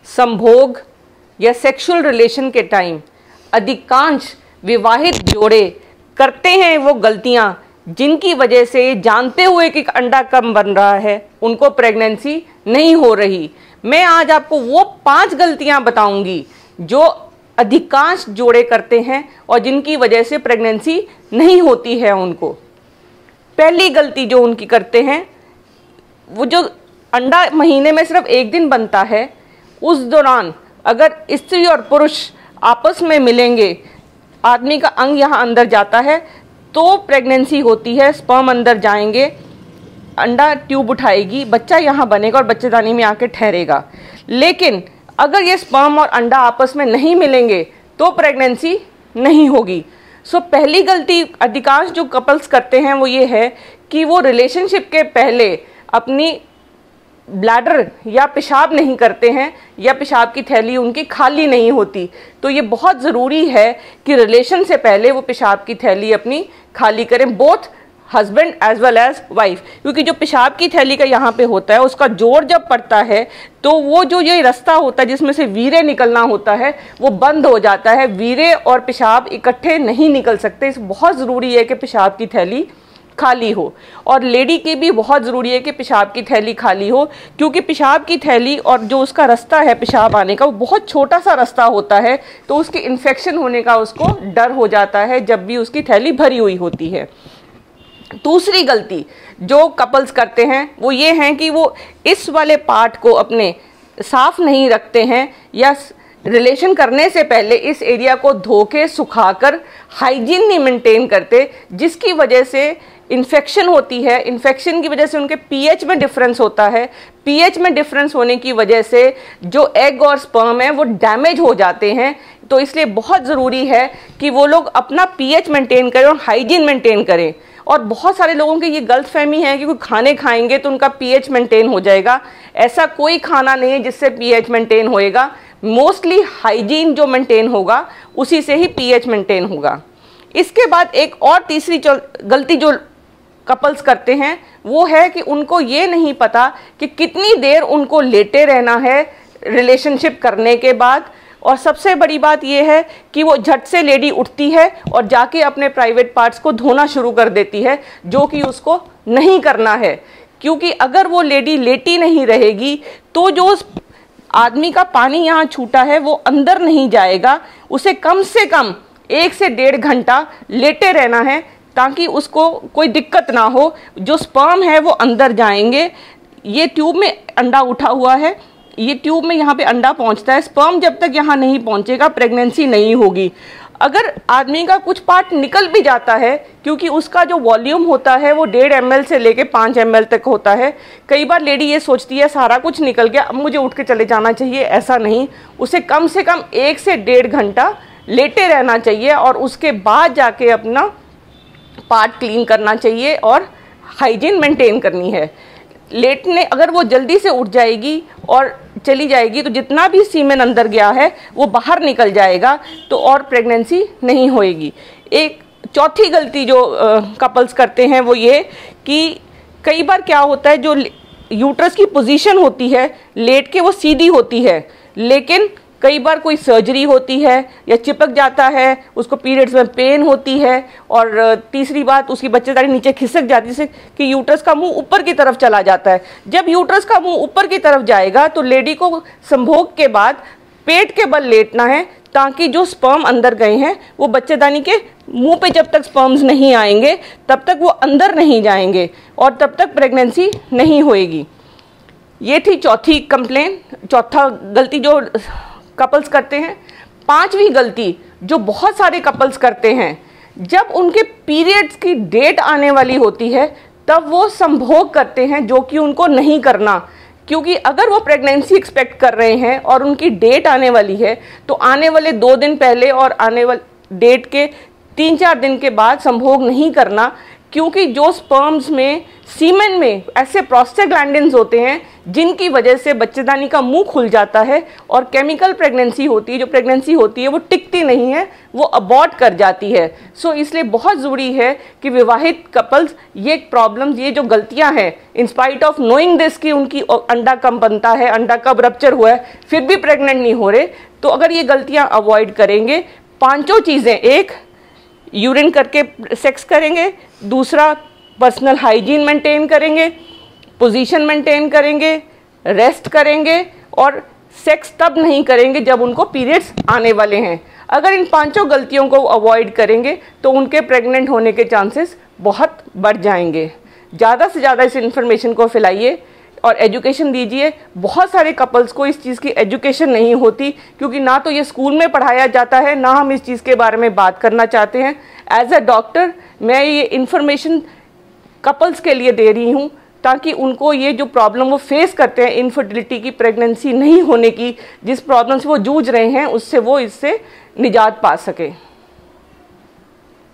संभोग या sexual relation के टाइम अधिकांश विवाहित जोड़े करते हैं वो गलतियां जिनकी वजह से जानते हुए कि अंडा कम बन रहा है उनको प्रेगनेंसी नहीं हो रही। मैं आज आपको वो 5 गलतियां बताऊंगी जो अधिकांश जोड़े करते हैं और जिनकी वजह से प्रेगनेंसी नहीं होती है उनको। पहली गलती जो उनकी करते हैं, वो जो अंडा महीने में सिर्फ 1 दिन बनता है, उस दौरान अगर स्त्री और पुरुष आपस में मिलेंगे, आदमी का अंग यहाँ अंदर जाता है तो प्रेगनेंसी होती है। स्पर्म अंदर जाएंगे, अंडा ट्यूब उठाएगी, बच्चा यहाँ बनेगा और बच्चेदानी में आके ठहरेगा। लेकिन अगर ये स्पर्म और अंडा आपस में नहीं मिलेंगे तो प्रेगनेंसी नहीं होगी। सो पहली गलती अधिकांश जो कपल्स करते हैं वो ये है कि वो रिलेशनशिप के पहले अपनी ब्लैडर या पेशाब नहीं करते हैं या पेशाब की थैली उनकी खाली नहीं होती। तो ये बहुत ज़रूरी है कि रिलेशन से पहले वो पेशाब की थैली अपनी खाली करें, both husband as well as wife. क्योंकि जो पेशाब की थैली का यहाँ पे होता है उसका जोर जब पड़ता है तो वो जो ये रास्ता होता है जिसमें से वीर्य निकलना होता है वो बंद हो जाता है। वीर्य और पेशाब इकट्ठे नहीं निकल सकते। इस बहुत ज़रूरी है कि पेशाब की थैली खाली हो। और लेडी की भी बहुत ज़रूरी है कि पेशाब की थैली खाली हो, क्योंकि पेशाब की थैली और जो उसका रास्ता है पेशाब आने का वो बहुत छोटा सा रास्ता होता है, तो उसके इन्फेक्शन होने का उसको डर हो जाता है जब भी उसकी थैली भरी हुई होती है। दूसरी गलती जो कपल्स करते हैं वो ये हैं कि वो इस वाले पार्ट को अपने साफ नहीं रखते हैं या रिलेशन करने से पहले इस एरिया को धो के सुखाकर हाइजीन नहीं मेंटेन करते, जिसकी वजह से इन्फेक्शन होती है। इन्फेक्शन की वजह से उनके पीएच में डिफरेंस होता है। पीएच में डिफरेंस होने की वजह से जो एग और स्पर्म है वो डैमेज हो जाते हैं। तो इसलिए बहुत ज़रूरी है कि वो लोग अपना पीएच मेंटेन करें और हाइजीन मेंटेन करें। और बहुत सारे लोगों की ये गलतफहमी है कि कोई खाने खाएंगे तो उनका पीएच मेंटेन हो जाएगा। ऐसा कोई खाना नहीं है जिससे पीएच मेंटेन होएगा। मोस्टली हाइजीन जो मेंटेन होगा उसी से ही पीएच मेंटेन होगा। इसके बाद एक और तीसरी गलती जो कपल्स करते हैं वो है कि उनको ये नहीं पता कि कितनी देर उनको लेटे रहना है रिलेशनशिप करने के बाद। और सबसे बड़ी बात यह है कि वो झट से लेडी उठती है और जाके अपने प्राइवेट पार्ट्स को धोना शुरू कर देती है, जो कि उसको नहीं करना है। क्योंकि अगर वो लेडी लेटी नहीं रहेगी तो जो उस आदमी का पानी यहाँ छूटा है वो अंदर नहीं जाएगा। उसे कम से कम 1 से 1.5 घंटा लेटे रहना है ताकि उसको कोई दिक्कत ना हो। जो स्पर्म है वो अंदर जाएंगे। ये ट्यूब में अंडा उठा हुआ है, ये ट्यूब में यहाँ पे अंडा पहुँचता है। स्पर्म जब तक यहाँ नहीं पहुँचेगा प्रेगनेंसी नहीं होगी। अगर आदमी का कुछ पार्ट निकल भी जाता है, क्योंकि उसका जो वॉल्यूम होता है वो 1.5 ml से लेके 5 ml तक होता है। कई बार लेडी ये सोचती है सारा कुछ निकल गया अब मुझे उठ के चले जाना चाहिए, ऐसा नहीं। उसे कम से कम 1 से 1.5 घंटा लेटे रहना चाहिए और उसके बाद जाके अपना पार्ट क्लीन करना चाहिए और हाइजीन मेंटेन करनी है। लेटने अगर वो जल्दी से उठ जाएगी और चली जाएगी तो जितना भी सीमेन अंदर गया है वो बाहर निकल जाएगा, तो और प्रेगनेंसी नहीं होएगी। एक चौथी गलती जो कपल्स करते हैं वो ये कि कई बार क्या होता है, जो यूट्रस की पोजीशन होती है लेट के वो सीधी होती है, लेकिन कई बार कोई सर्जरी होती है या चिपक जाता है, उसको पीरियड्स में पेन होती है। और तीसरी बात, उसकी बच्चेदानी नीचे खिसक जाती है जिससे कि यूट्रस का मुंह ऊपर की तरफ चला जाता है। जब यूट्रस का मुंह ऊपर की तरफ जाएगा तो लेडी को संभोग के बाद पेट के बल लेटना है ताकि जो स्पर्म अंदर गए हैं वो बच्चेदानी के मुंह पे जब तक स्पर्म्स नहीं आएंगे तब तक वो अंदर नहीं जाएंगे और तब तक प्रेगनेंसी नहीं होएगी। ये थी चौथी कंप्लेन, चौथा गलती जो कपल्स करते हैं। 5वीं गलती जो बहुत सारे कपल्स करते हैं, जब उनके पीरियड्स की डेट आने वाली होती है तब वो संभोग करते हैं, जो कि उनको नहीं करना। क्योंकि अगर वो प्रेगनेंसी एक्सपेक्ट कर रहे हैं और उनकी डेट आने वाली है तो आने वाले 2 दिन पहले और आने वाले डेट के 3-4 दिन के बाद संभोग नहीं करना। क्योंकि जो स्पर्म्स में, सीमेन में ऐसे प्रोस्टाग्लैंडिन्स होते हैं जिनकी वजह से बच्चेदानी का मुंह खुल जाता है और केमिकल प्रेगनेंसी होती है, जो प्रेगनेंसी होती है वो टिकती नहीं है, वो अबॉर्ट कर जाती है। सो इसलिए बहुत ज़रूरी है कि विवाहित कपल्स ये प्रॉब्लम्स, ये जो गलतियां हैं, इंस्पाइट ऑफ नोइंग दिस कि उनकी अंडा कम बनता है, अंडा कब रप्चर हुआ है, फिर भी प्रेग्नेंट नहीं हो रहे, तो अगर ये गलतियां अवॉइड करेंगे, पांचों चीज़ें, एक यूरिन करके सेक्स करेंगे, दूसरा पर्सनल हाइजीन मेंटेन करेंगे, पोजीशन मेंटेन करेंगे, रेस्ट करेंगे और सेक्स तब नहीं करेंगे जब उनको पीरियड्स आने वाले हैं। अगर इन पांचों गलतियों को अवॉइड करेंगे तो उनके प्रेग्नेंट होने के चांसेस बहुत बढ़ जाएंगे। ज़्यादा से ज़्यादा इस इन्फॉर्मेशन को फैलाइए और एजुकेशन दीजिए। बहुत सारे कपल्स को इस चीज़ की एजुकेशन नहीं होती, क्योंकि ना तो ये स्कूल में पढ़ाया जाता है, ना हम इस चीज़ के बारे में बात करना चाहते हैं। एज अ डॉक्टर मैं ये इन्फॉर्मेशन कपल्स के लिए दे रही हूँ ताकि उनको ये जो प्रॉब्लम वो फेस करते हैं, इनफर्टिलिटी की, प्रेगनेंसी नहीं होने की, जिस प्रॉब्लम से वो जूझ रहे हैं, उससे वो इससे निजात पा सके।